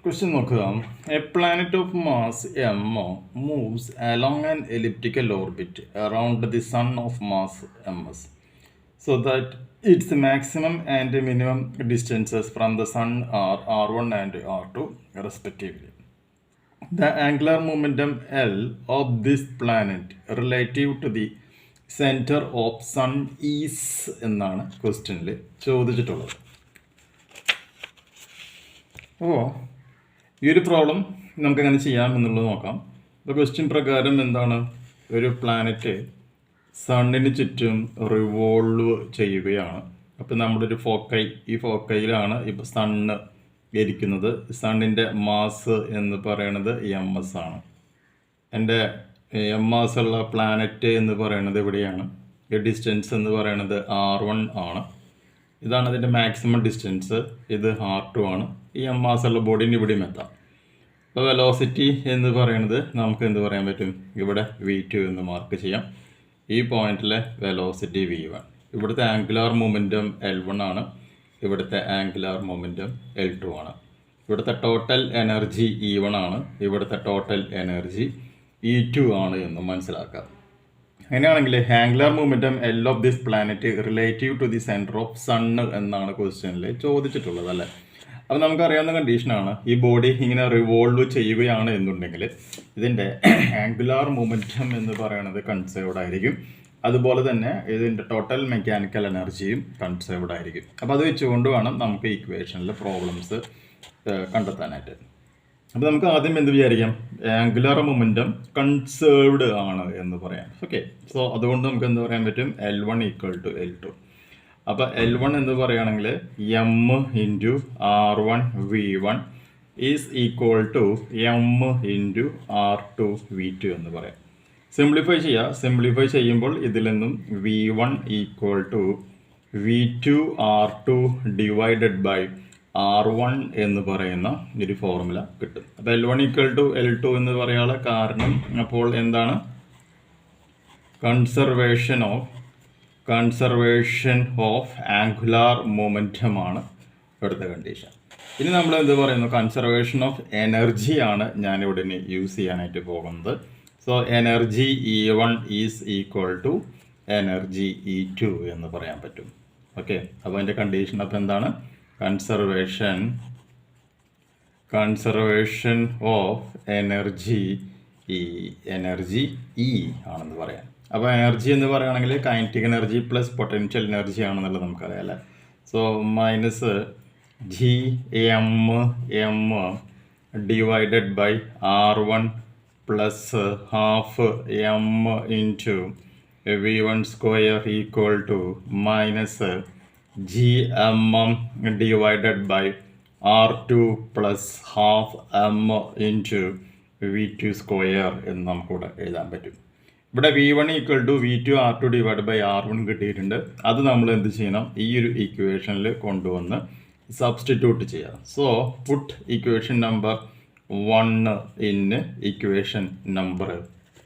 Question നോക്കുക. A planet of mass m moves along an elliptical orbit around the sun of mass ms, so that its maximum and minimum distances from the sun are r1 and r2 respectively. The angular momentum L of this planet relative to the center of sun is എന്നാണ് ക്വസ്റ്റ്യനിൽ ചോദിച്ചിട്ടുള്ളത്. അപ്പോൾ ഈ ഒരു problem നമുക്കെങ്ങനെ ചെയ്യാമെന്നുള്ളത് നോക്കാം. അപ്പോൾ question പ്രകാരം എന്താണ്, ഒരു പ്ലാനറ്റ് സണ്ണിന് ചുറ്റും റിവോൾവ് ചെയ്യുകയാണ്. അപ്പോൾ നമ്മുടെ ഒരു ഫോക്കൈ, ഈ ഫോക്കൈയിലാണ് ഇപ്പോൾ സണ്ണ് ഇരിക്കുന്നത്. സണ്ണിൻ്റെ മാസ് എന്ന് പറയുന്നത് MS ആണ്. എൻ്റെ MS ഉള്ള പ്ലാനറ്റ് എന്ന് പറയുന്നത് എവിടെയാണ്? ഈ ഡിസ്റ്റൻസ് എന്ന് പറയുന്നത് R1 ആണ്. ഇതാണ് അതിൻ്റെ മാക്സിമം ഡിസ്റ്റൻസ്. ഇത് R2 ആണ്. ഈ MS ഉള്ള ബോഡിന് ഇവിടെയും എത്താം. അപ്പോൾ വെലോസിറ്റി എന്ന് പറയുന്നത് നമുക്ക് എന്ത് പറയാൻ പറ്റും? ഇവിടെ V2 എന്ന് മാർക്ക് ചെയ്യാം. ഈ പോയിന്റിലെ വെലോസിറ്റി V1. ഇവിടുത്തെ ആംഗുലാർ മൊമെൻറ്റം L1 ആണ്. ഇവിടുത്തെ ആംഗുലാർ മൊമെൻറ്റം L2 ആണ്. ഇവിടുത്തെ ടോട്ടൽ എനർജി E1 ആണ്. ഇവിടുത്തെ ടോട്ടൽ എനർജി E2 ആണ് എന്ന് മനസ്സിലാക്കാം. അങ്ങനെയാണെങ്കിൽ angular momentum L of this planet relative to the centre of sun എന്നാണ് ക്വസ്റ്റ്യനിൽ ചോദിച്ചിട്ടുള്ളത്, അല്ലേ? അപ്പോൾ നമുക്കറിയാവുന്ന കണ്ടീഷനാണ്, ഈ ബോഡി ഇങ്ങനെ റിവോൾവ് ചെയ്യുകയാണ് എന്നുണ്ടെങ്കിൽ ഇതിൻ്റെ ആംഗുലാർ മൊമെൻറ്റം എന്ന് പറയുന്നത് കൺസേർവ്ഡ് ആയിരിക്കും. അതുപോലെ തന്നെ ഇതിൻ്റെ ടോട്ടൽ മെക്കാനിക്കൽ എനർജിയും കൺസേർവ്ഡ് ആയിരിക്കും. അപ്പോൾ അത് വെച്ചുകൊണ്ട് വേണം നമുക്ക് ഇക്വേഷനിൽ പ്രോബ്ലംസ് കണ്ടെത്താനായിട്ട്. അപ്പോൾ നമുക്ക് ആദ്യം എന്ത് വിചാരിക്കാം? ആംഗുലാർ മൊമെൻറ്റം കൺസേർവ്ഡ് ആണ് എന്ന് പറയാം. ഓക്കെ, സോ അതുകൊണ്ട് നമുക്ക് എന്ത് പറയാൻ പറ്റും? L1 = L2. അപ്പോൾ L1 എന്ന് പറയുകയാണെങ്കിൽ M × R1 V1 is equal to M × R2 V2 എന്ന് പറയാം. സിംപ്ലിഫൈ ചെയ്യുക. സിംപ്ലിഫൈ ചെയ്യുമ്പോൾ ഇതിൽ നിന്നും V1 = V2 R2 divided by R1 എന്ന് പറയുന്ന ഒരു ഫോർമുല കിട്ടും. അപ്പോൾ L1 = L2 എന്ന് പറയാനുള്ള കാരണം അപ്പോൾ എന്താണ്? കൺസർവേഷൻ ഓഫ് ആംഗുലാർ മൊമെൻറ്റം ആണ് ഇവിടുത്തെ കണ്ടീഷൻ. ഇനി നമ്മൾ എന്ത് പറയുന്നു? കൺസർവേഷൻ ഓഫ് എനർജിയാണ് ഞാനിവിടെ യൂസ് ചെയ്യാനായിട്ട് പോകുന്നത്. So energy E1 is equal to energy E2 എന്ന് പറയാൻ പറ്റും. ഓക്കെ, അപ്പോൾ അതിൻ്റെ കണ്ടീഷൻ അപ്പോൾ എന്താണ്? കൺസർവേഷൻ ഓഫ് എനർജി E ആണെന്ന് പറയാം. അപ്പോൾ എനർജി എന്ന് പറയുകയാണെങ്കിൽ kinetic energy plus potential energy ആണെന്നുള്ളത് നമുക്കറിയാം, അല്ലേ? So minus GM divided by R1 plus half M into V1² equal to minus GM divided by R2 plus half M into V2² എന്ന് നമുക്കിവിടെ എഴുതാൻ പറ്റും. ഇവിടെ V1 = V2 R2 divide by R1 കിട്ടിയിട്ടുണ്ട്. അത് നമ്മൾ എന്ത് ചെയ്യണം? ഈ ഒരു ഇക്വേഷനിൽ കൊണ്ടുവന്ന് സബ്സ്റ്റിറ്റ്യൂട്ട് ചെയ്യാം. So put equation number 1 in equation number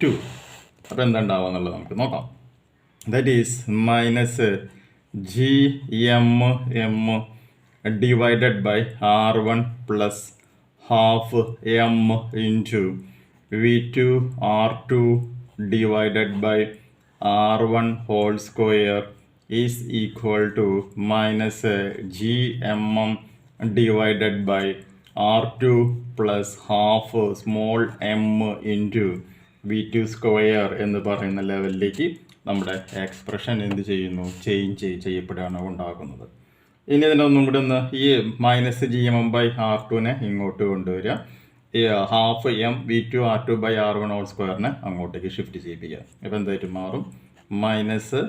2. അപ്പോൾ എന്താ ഉണ്ടാവുക എന്നുള്ളത് നമുക്ക് നോക്കാം. That is minus GM divided by R1 plus half M into V2 R2 divided by R1² is equal to minus GM divided by R2 plus half small m into V2² എന്ന് പറയുന്ന ലെവലിലേക്ക് നമ്മുടെ എക്സ്പ്രഷൻ എന്ത് ചെയ്യുന്നു? Change ചെയ്യപ്പെടുകയാണ് ഉണ്ടാകുന്നത്. ഇനി ഇതിനൊന്നും കൂടി ഒന്ന് ഈ മൈനസ് GM/R2 ഇങ്ങോട്ട് കൊണ്ടുവരിക. ഈ half M V2 R2 by R1² അങ്ങോട്ടേക്ക് ഷിഫ്റ്റ് ചെയ്യിപ്പിക്കുക. അപ്പോൾ എന്തായിട്ട് മാറും? Minus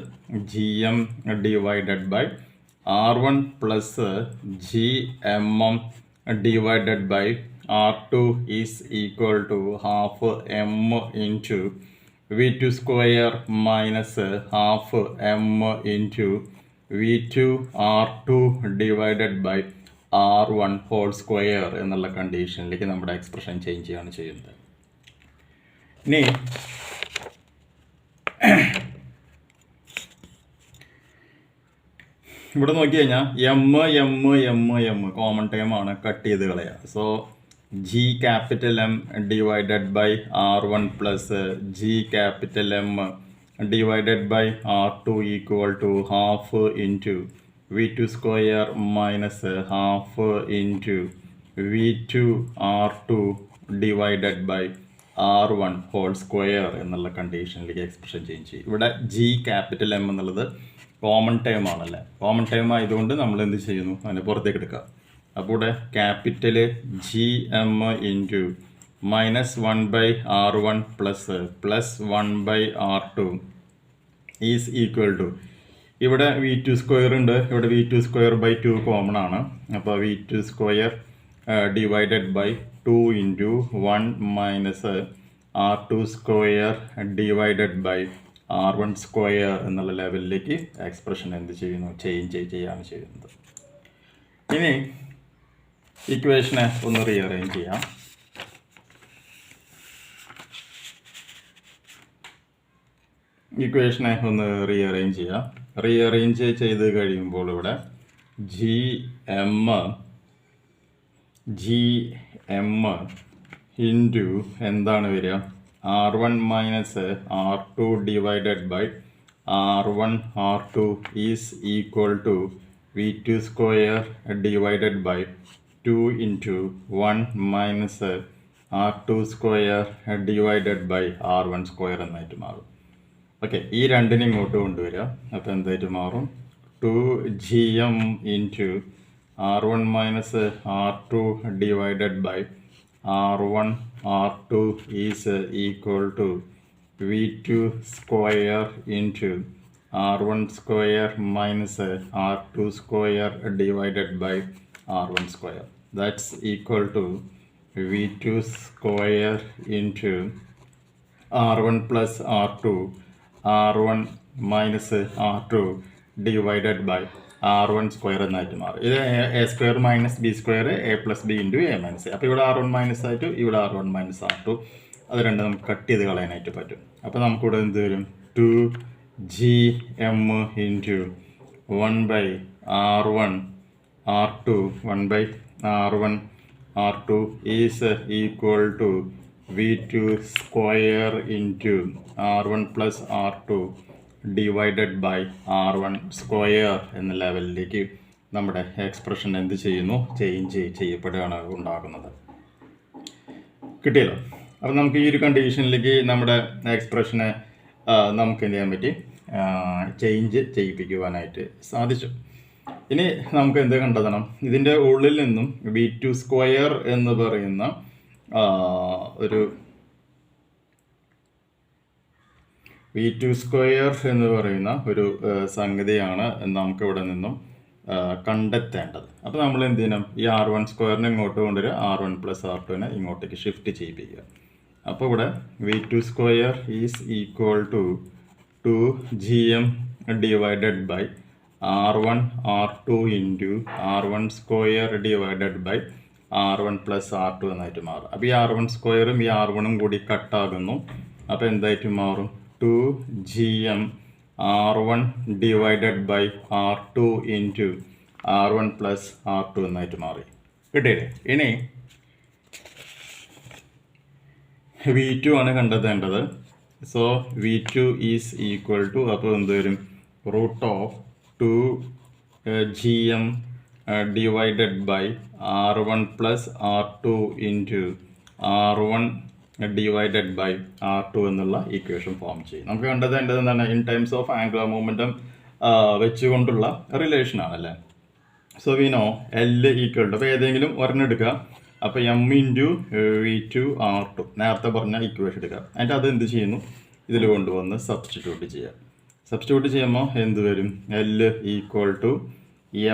GM divided by R1 plus GM divided by R2 is equal to half M into V2² minus half M into V2 R2 divided by R1² എന്നുള്ള കണ്ടീഷനിലേക്ക് നമ്മുടെ expression change ചെയ്യാണ് ചെയ്യുന്നത്. ഇനി ഇവിടെ നോക്കി കഴിഞ്ഞാൽ M കോമൺ ടൈം ആണ്, cut ചെയ്ത് കളയുക. So G capital M divided by R1 plus G capital M divided by R2 equal to half into V2 square minus half into V2 R2 divided by R1 whole square എന്നുള്ള കണ്ടീഷനിലേക്ക് expression change ചെയ്യും. ഇവിടെ G capital M എന്നുള്ളത് common term ആണല്ലേ. Common term ആയതുകൊണ്ട് നമ്മൾ എന്ത് ചെയ്യുന്നു, അതിനെ പുറത്തേക്ക് എടുക്കുക. അപ്പോൾ ഇവിടെ capital G M into -1/R1 plus 1/R2 is equal to, ഇവിടെ V2 സ്ക്വയർ ഉണ്ട്, ഇവിടെ V2 സ്ക്വയർ ബൈ 2 കോമൺ ആണ്. അപ്പോൾ V2 square divided by 2 into 1 minus R2 square divided by R1 square എന്നുള്ള ലെവലിലേക്ക് എക്സ്പ്രഷൻ എന്ത് ചെയ്യുന്നു, ചേഞ്ച് ചെയ്യാണ് ചെയ്യുന്നത്. ഇനി ഇക്വേഷനെ ഒന്ന് റീഅറേഞ്ച് ചെയ്യാം. ഇക്വേഷനെ ഒന്ന് റീഅറേഞ്ച് ചെയ്യാം. റീഅറേഞ്ച് ചെയ്ത് കഴിയുമ്പോൾ ഇവിടെ ജി എം ഇൻറ്റു എന്താണ് വരിക, R1 minus R2 divided by R2 is equal to V2 square divided by 2 into 1 minus R2 square divided by R1 square എന്നായിട്ട് മാറും. ഓക്കെ, ഈ രണ്ടിനും ഇങ്ങോട്ട് കൊണ്ടുവരിക. അപ്പോൾ എന്തായിട്ട് മാറും, 2GM into R1 minus R2 divided by R2 is equal to V2 square into R1 square minus R2 square divided by R1 square. That's equal to V2 square into R1 plus R1 minus R2 divided by R1 square എന്നായിട്ട് മാറും. ഇത് A square minus B square A plus B into A minus A. അപ്പോൾ ഇവിടെ R1 minus ആയിട്ട് ഇവിടെ R1 minus R2 അത് രണ്ടും നമുക്ക് കട്ട് ചെയ്ത് കളയാനായിട്ട് പറ്റും. അപ്പോൾ നമുക്കിവിടെ എന്ത് വരും, 2GM into 1/R1 R2 1/R1 R2 is equal to V2 square into R1 plus R2 divided by R1 square എന്ന ലെവലിലേക്ക് നമ്മുടെ എക്സ്പ്രഷൻ എന്ത് ചെയ്യുന്നു, ചേഞ്ച് ചെയ്യപ്പെടുകയാണ് ഉണ്ടാകുന്നത്. കിട്ടിയല്ലോ. അപ്പോൾ നമുക്ക് ഈ ഒരു കണ്ടീഷനിലേക്ക് നമ്മുടെ എക്സ്പ്രഷനെ നമുക്ക് എന്ത് ചെയ്യാൻ പറ്റി, ചേഞ്ച് ചെയ്യിപ്പിക്കുവാനായിട്ട് സാധിച്ചു. ഇനി നമുക്ക് എന്ത് കണ്ടെത്തണം, ഇതിൻ്റെ ഉള്ളിൽ നിന്നും V2 സ്ക്വയർ എന്ന് പറയുന്ന ഒരു V2 സ്ക്വയർ എന്ന് പറയുന്ന ഒരു സംഗതിയാണ് നമുക്കിവിടെ നിന്നും കണ്ടെത്തേണ്ടത്. അപ്പോൾ നമ്മൾ എന്ത് ചെയ്യണം, ഈ R1 സ്ക്വയറിനെ ഇങ്ങോട്ട് കൊണ്ടുവരിക, R1 പ്ലസ് R2നെ ഇങ്ങോട്ടേക്ക് ഷിഫ്റ്റ് ചെയ്യിപ്പിക്കുക. അപ്പോൾ ഇവിടെ V2 സ്ക്വയർ is equal to 2GM divided by R1 R2 into R1 square divided by R1 plus R2 എന്നായിട്ട് മാറും. അപ്പോൾ ഈ R1 സ്ക്വയറും ഈ R1ഉം കൂടി കട്ടാകുന്നു. അപ്പോൾ എന്തായിട്ട് മാറും, 2GM R1 divided by R2 into R1 plus R2 എന്നായിട്ട് മാറി. കിട്ടിയില്ലേ? ഇനി V2 ആണ് കണ്ടെത്തേണ്ടത്. So V2 is equal to, അപ്പോൾ എന്ത് വരും, root of 2GM divided by R1 plus R2 into R1 divided by R2 എന്നുള്ള ഈക്വേഷൻ ഫോം ചെയ്യും. നമുക്ക് കണ്ടെത്തേണ്ടത് എന്താണ്, in times of angular momentum വെച്ചുകൊണ്ടുള്ള റിലേഷൻ ആണല്ലേ. So we know L equal to, അപ്പോൾ ഏതെങ്കിലും ഒരെണ്ണം എടുക്കുക. അപ്പോൾ M ഇൻറ്റു V2 R2 നേരത്തെ പറഞ്ഞ ഈക്വേഷൻ എടുക്കുക. എന്നിട്ട് അത് എന്ത് ചെയ്യുന്നു, ഇതിൽ കൊണ്ടുവന്ന് സബ്സ്റ്റിറ്റ്യൂട്ട് ചെയ്യുക. സബ്സ്റ്റിറ്റ്യൂട്ട് ചെയ്യുമ്പോൾ എന്ത് വരും, L equal to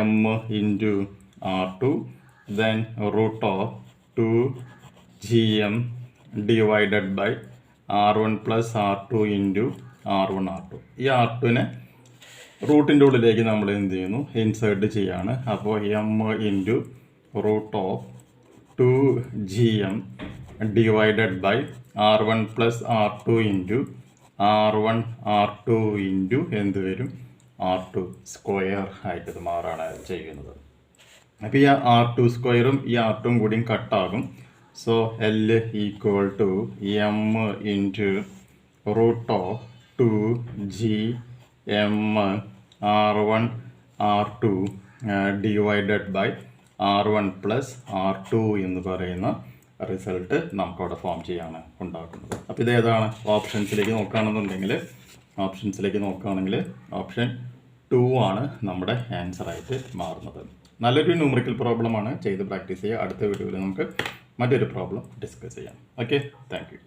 M into R2 then root of 2GM divided by R1 plus R2 into R1 R2. ഈ R2നെ റൂട്ടിൻ്റെ ഉള്ളിലേക്ക് നമ്മൾ എന്ത് ചെയ്യുന്നു, ഇൻസേർട്ട് ചെയ്യാണ്. അപ്പോൾ M into root of 2GM divided by R1 plus R2 into R1 R2 into എന്ത് വരും, R2 square ആയിട്ട് ഇത് മാറാണ് ചെയ്യുന്നത്. അപ്പോൾ ഈ R2 സ്ക്വയറും ഈ R2 കൂടിയും കട്ടാകും. So L equal to M into root of 2G M R1 R2 divided by R1 plus R2 എന്ന് പറയുന്ന റിസൾട്ട് നമുക്കവിടെ ഫോം ചെയ്യാണ് ഉണ്ടാക്കുന്നത്. അപ്പോൾ ഇത് ഏതാണ്? ഓപ്ഷൻസിലേക്ക് നോക്കുകയാണെന്നുണ്ടെങ്കിൽ ഓപ്ഷൻ 2 ആണ് നമ്മുടെ ആൻസറായിട്ട് മാറുന്നത്. നല്ലൊരു ന്യൂമറിക്കൽ പ്രോബ്ലമാണ്, ചെയ്ത് പ്രാക്ടീസ് ചെയ്യുക. അടുത്ത വീഡിയോയിൽ നമുക്ക് മറ്റൊരു പ്രോബ്ലം ഡിസ്കസ് ചെയ്യാം. Okay, thank you.